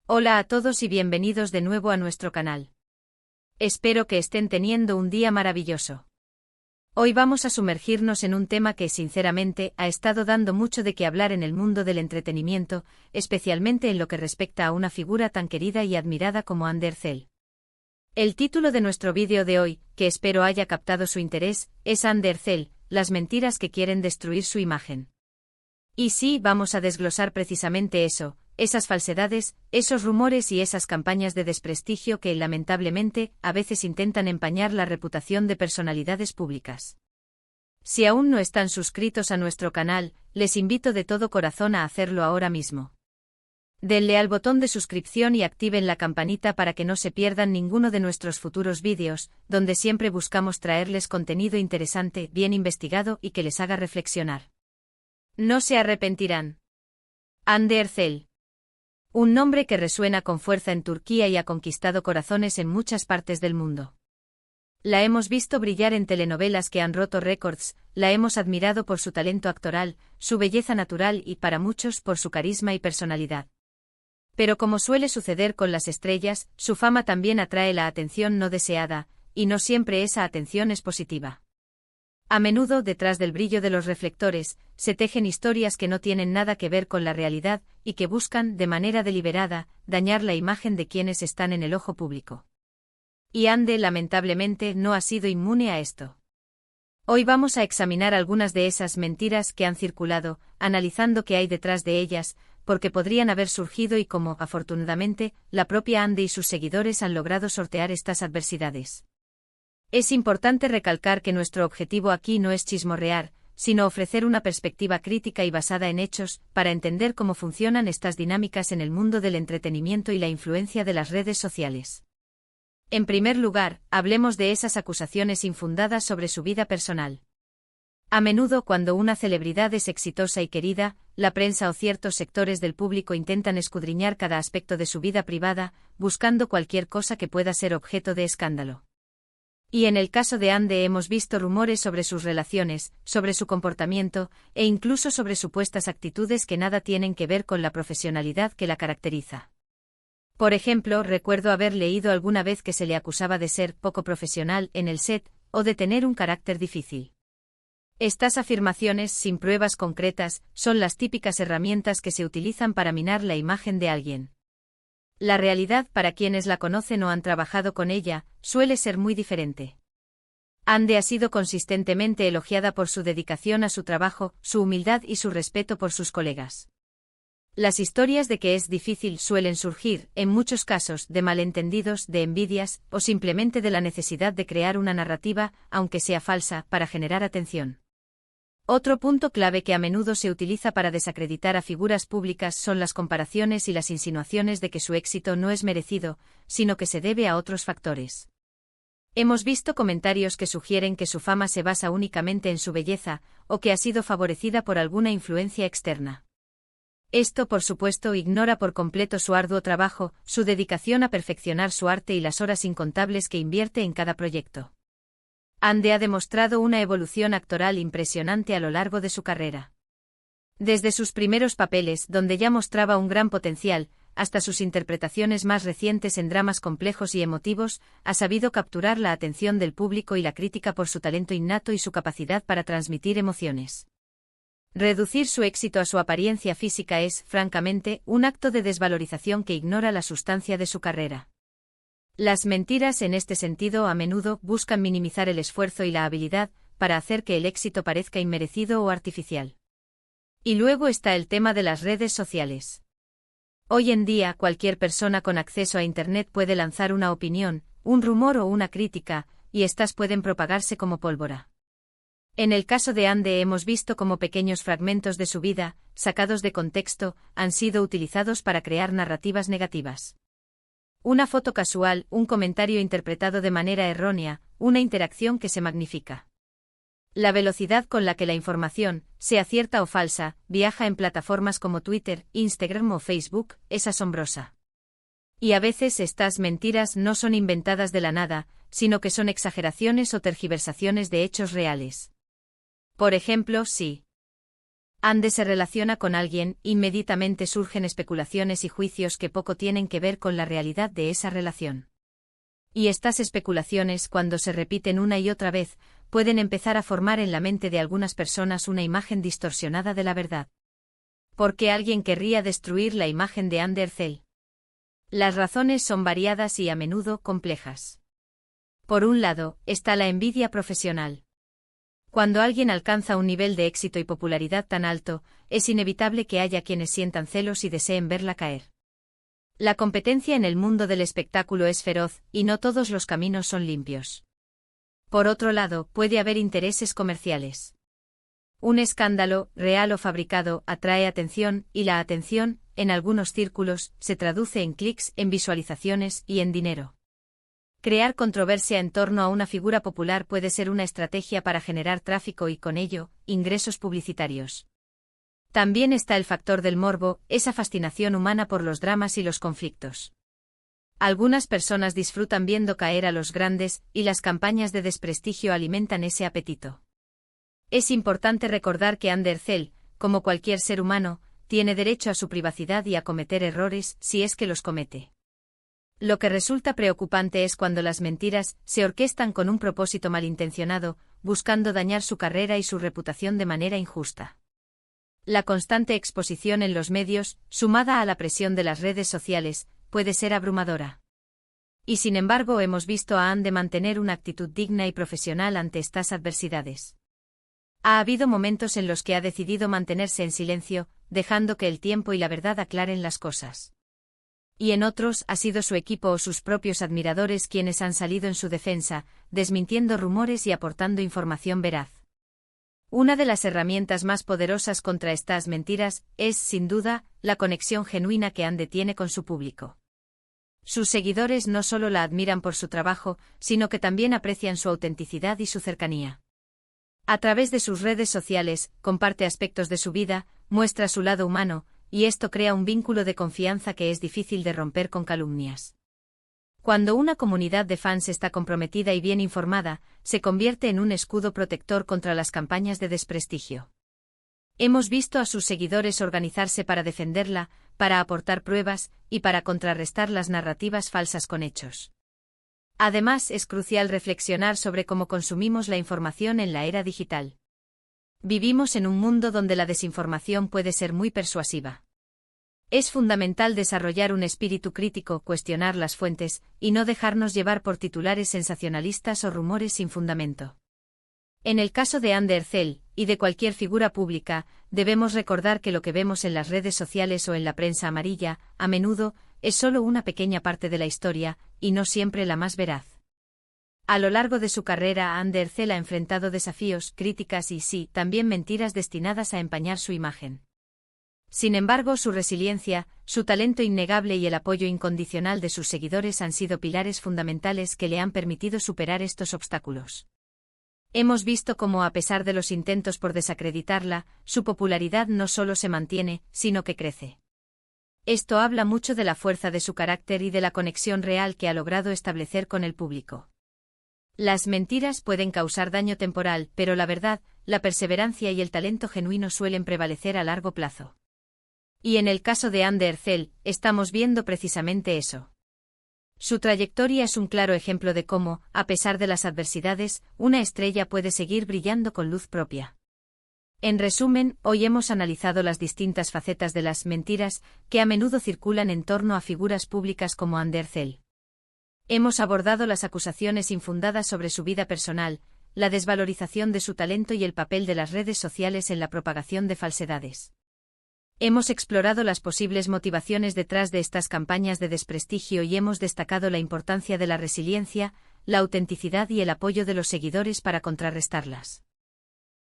Hola a todos y bienvenidos de nuevo a nuestro canal. Espero que estén teniendo un día maravilloso. Hoy vamos a sumergirnos en un tema que, sinceramente, ha estado dando mucho de qué hablar en el mundo del entretenimiento, especialmente en lo que respecta a una figura tan querida y admirada como Andercel. El título de nuestro vídeo de hoy, que espero haya captado su interés, es Andercel, las mentiras que quieren destruir su imagen. Y sí, vamos a desglosar precisamente eso, esas falsedades, esos rumores y esas campañas de desprestigio que, lamentablemente, a veces intentan empañar la reputación de personalidades públicas. Si aún no están suscritos a nuestro canal, les invito de todo corazón a hacerlo ahora mismo. Denle al botón de suscripción y activen la campanita para que no se pierdan ninguno de nuestros futuros vídeos, donde siempre buscamos traerles contenido interesante, bien investigado y que les haga reflexionar. No se arrepentirán. Andercel. Un nombre que resuena con fuerza en Turquía y ha conquistado corazones en muchas partes del mundo. La hemos visto brillar en telenovelas que han roto récords, la hemos admirado por su talento actoral, su belleza natural y, para muchos, por su carisma y personalidad. Pero como suele suceder con las estrellas, su fama también atrae la atención no deseada, y no siempre esa atención es positiva. A menudo, detrás del brillo de los reflectores, se tejen historias que no tienen nada que ver con la realidad y que buscan, de manera deliberada, dañar la imagen de quienes están en el ojo público. Y Ande, lamentablemente, no ha sido inmune a esto. Hoy vamos a examinar algunas de esas mentiras que han circulado, analizando qué hay detrás de ellas, porque podrían haber surgido y cómo, afortunadamente, la propia Ande y sus seguidores han logrado sortear estas adversidades. Es importante recalcar que nuestro objetivo aquí no es chismorrear, sino ofrecer una perspectiva crítica y basada en hechos, para entender cómo funcionan estas dinámicas en el mundo del entretenimiento y la influencia de las redes sociales. En primer lugar, hablemos de esas acusaciones infundadas sobre su vida personal. A menudo, cuando una celebridad es exitosa y querida, la prensa o ciertos sectores del público intentan escudriñar cada aspecto de su vida privada, buscando cualquier cosa que pueda ser objeto de escándalo. Y en el caso de Ande hemos visto rumores sobre sus relaciones, sobre su comportamiento, e incluso sobre supuestas actitudes que nada tienen que ver con la profesionalidad que la caracteriza. Por ejemplo, recuerdo haber leído alguna vez que se le acusaba de ser poco profesional en el set, o de tener un carácter difícil. Estas afirmaciones, sin pruebas concretas, son las típicas herramientas que se utilizan para minar la imagen de alguien. La realidad, para quienes la conocen o han trabajado con ella, suele ser muy diferente. Ande ha sido consistentemente elogiada por su dedicación a su trabajo, su humildad y su respeto por sus colegas. Las historias de que es difícil suelen surgir, en muchos casos, de malentendidos, de envidias, o simplemente de la necesidad de crear una narrativa, aunque sea falsa, para generar atención. Otro punto clave que a menudo se utiliza para desacreditar a figuras públicas son las comparaciones y las insinuaciones de que su éxito no es merecido, sino que se debe a otros factores. Hemos visto comentarios que sugieren que su fama se basa únicamente en su belleza, o que ha sido favorecida por alguna influencia externa. Esto, por supuesto, ignora por completo su arduo trabajo, su dedicación a perfeccionar su arte y las horas incontables que invierte en cada proyecto. Ande ha demostrado una evolución actoral impresionante a lo largo de su carrera. Desde sus primeros papeles, donde ya mostraba un gran potencial, hasta sus interpretaciones más recientes en dramas complejos y emotivos, ha sabido capturar la atención del público y la crítica por su talento innato y su capacidad para transmitir emociones. Reducir su éxito a su apariencia física es, francamente, un acto de desvalorización que ignora la sustancia de su carrera. Las mentiras en este sentido a menudo buscan minimizar el esfuerzo y la habilidad, para hacer que el éxito parezca inmerecido o artificial. Y luego está el tema de las redes sociales. Hoy en día cualquier persona con acceso a Internet puede lanzar una opinión, un rumor o una crítica, y éstas pueden propagarse como pólvora. En el caso de Ande hemos visto cómo pequeños fragmentos de su vida, sacados de contexto, han sido utilizados para crear narrativas negativas. Una foto casual, un comentario interpretado de manera errónea, una interacción que se magnifica. La velocidad con la que la información, sea cierta o falsa, viaja en plataformas como Twitter, Instagram o Facebook, es asombrosa. Y a veces estas mentiras no son inventadas de la nada, sino que son exageraciones o tergiversaciones de hechos reales. Por ejemplo, si Ande se relaciona con alguien, inmediatamente surgen especulaciones y juicios que poco tienen que ver con la realidad de esa relación. Y estas especulaciones, cuando se repiten una y otra vez, pueden empezar a formar en la mente de algunas personas una imagen distorsionada de la verdad. ¿Por qué alguien querría destruir la imagen de Andercel? Las razones son variadas y a menudo complejas. Por un lado, está la envidia profesional. Cuando alguien alcanza un nivel de éxito y popularidad tan alto, es inevitable que haya quienes sientan celos y deseen verla caer. La competencia en el mundo del espectáculo es feroz, y no todos los caminos son limpios. Por otro lado, puede haber intereses comerciales. Un escándalo, real o fabricado, atrae atención, y la atención, en algunos círculos, se traduce en clics, en visualizaciones y en dinero. Crear controversia en torno a una figura popular puede ser una estrategia para generar tráfico y, con ello, ingresos publicitarios. También está el factor del morbo, esa fascinación humana por los dramas y los conflictos. Algunas personas disfrutan viendo caer a los grandes, y las campañas de desprestigio alimentan ese apetito. Es importante recordar que Andercel, como cualquier ser humano, tiene derecho a su privacidad y a cometer errores, si es que los comete. Lo que resulta preocupante es cuando las mentiras se orquestan con un propósito malintencionado, buscando dañar su carrera y su reputación de manera injusta. La constante exposición en los medios, sumada a la presión de las redes sociales, puede ser abrumadora. Y sin embargo hemos visto a Ande mantener una actitud digna y profesional ante estas adversidades. Ha habido momentos en los que ha decidido mantenerse en silencio, dejando que el tiempo y la verdad aclaren las cosas. Y en otros ha sido su equipo o sus propios admiradores quienes han salido en su defensa, desmintiendo rumores y aportando información veraz. Una de las herramientas más poderosas contra estas mentiras es, sin duda, la conexión genuina que Ande tiene con su público. Sus seguidores no solo la admiran por su trabajo, sino que también aprecian su autenticidad y su cercanía. A través de sus redes sociales, comparte aspectos de su vida, muestra su lado humano, y esto crea un vínculo de confianza que es difícil de romper con calumnias. Cuando una comunidad de fans está comprometida y bien informada, se convierte en un escudo protector contra las campañas de desprestigio. Hemos visto a sus seguidores organizarse para defenderla, para aportar pruebas, y para contrarrestar las narrativas falsas con hechos. Además, es crucial reflexionar sobre cómo consumimos la información en la era digital. Vivimos en un mundo donde la desinformación puede ser muy persuasiva. Es fundamental desarrollar un espíritu crítico, cuestionar las fuentes, y no dejarnos llevar por titulares sensacionalistas o rumores sin fundamento. En el caso de Andercel, y de cualquier figura pública, debemos recordar que lo que vemos en las redes sociales o en la prensa amarilla, a menudo, es solo una pequeña parte de la historia, y no siempre la más veraz. A lo largo de su carrera, Andercel ha enfrentado desafíos, críticas y, sí, también mentiras destinadas a empañar su imagen. Sin embargo, su resiliencia, su talento innegable y el apoyo incondicional de sus seguidores han sido pilares fundamentales que le han permitido superar estos obstáculos. Hemos visto cómo, a pesar de los intentos por desacreditarla, su popularidad no solo se mantiene, sino que crece. Esto habla mucho de la fuerza de su carácter y de la conexión real que ha logrado establecer con el público. Las mentiras pueden causar daño temporal, pero la verdad, la perseverancia y el talento genuino suelen prevalecer a largo plazo. Y en el caso de Andercel, estamos viendo precisamente eso. Su trayectoria es un claro ejemplo de cómo, a pesar de las adversidades, una estrella puede seguir brillando con luz propia. En resumen, hoy hemos analizado las distintas facetas de las mentiras que a menudo circulan en torno a figuras públicas como Andercel. Hemos abordado las acusaciones infundadas sobre su vida personal, la desvalorización de su talento y el papel de las redes sociales en la propagación de falsedades. Hemos explorado las posibles motivaciones detrás de estas campañas de desprestigio y hemos destacado la importancia de la resiliencia, la autenticidad y el apoyo de los seguidores para contrarrestarlas.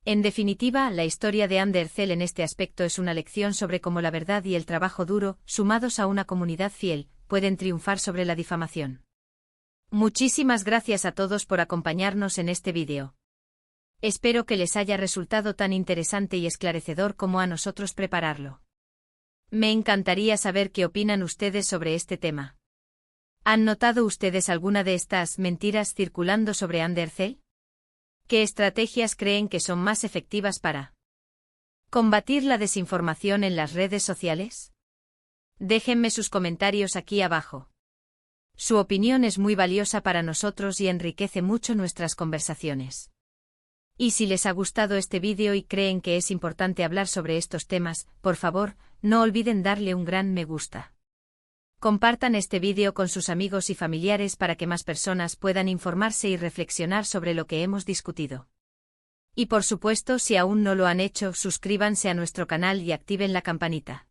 En definitiva, la historia de Andercel en este aspecto es una lección sobre cómo la verdad y el trabajo duro, sumados a una comunidad fiel, pueden triunfar sobre la difamación. Muchísimas gracias a todos por acompañarnos en este vídeo. Espero que les haya resultado tan interesante y esclarecedor como a nosotros prepararlo. Me encantaría saber qué opinan ustedes sobre este tema. ¿Han notado ustedes alguna de estas mentiras circulando sobre Andercel? ¿Qué estrategias creen que son más efectivas para ¿Combatir la desinformación en las redes sociales? Déjenme sus comentarios aquí abajo. Su opinión es muy valiosa para nosotros y enriquece mucho nuestras conversaciones. Y si les ha gustado este vídeo y creen que es importante hablar sobre estos temas, por favor, no olviden darle un gran me gusta. Compartan este vídeo con sus amigos y familiares para que más personas puedan informarse y reflexionar sobre lo que hemos discutido. Y por supuesto, si aún no lo han hecho, suscríbanse a nuestro canal y activen la campanita.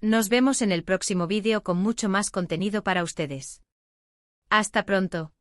Nos vemos en el próximo vídeo con mucho más contenido para ustedes. Hasta pronto.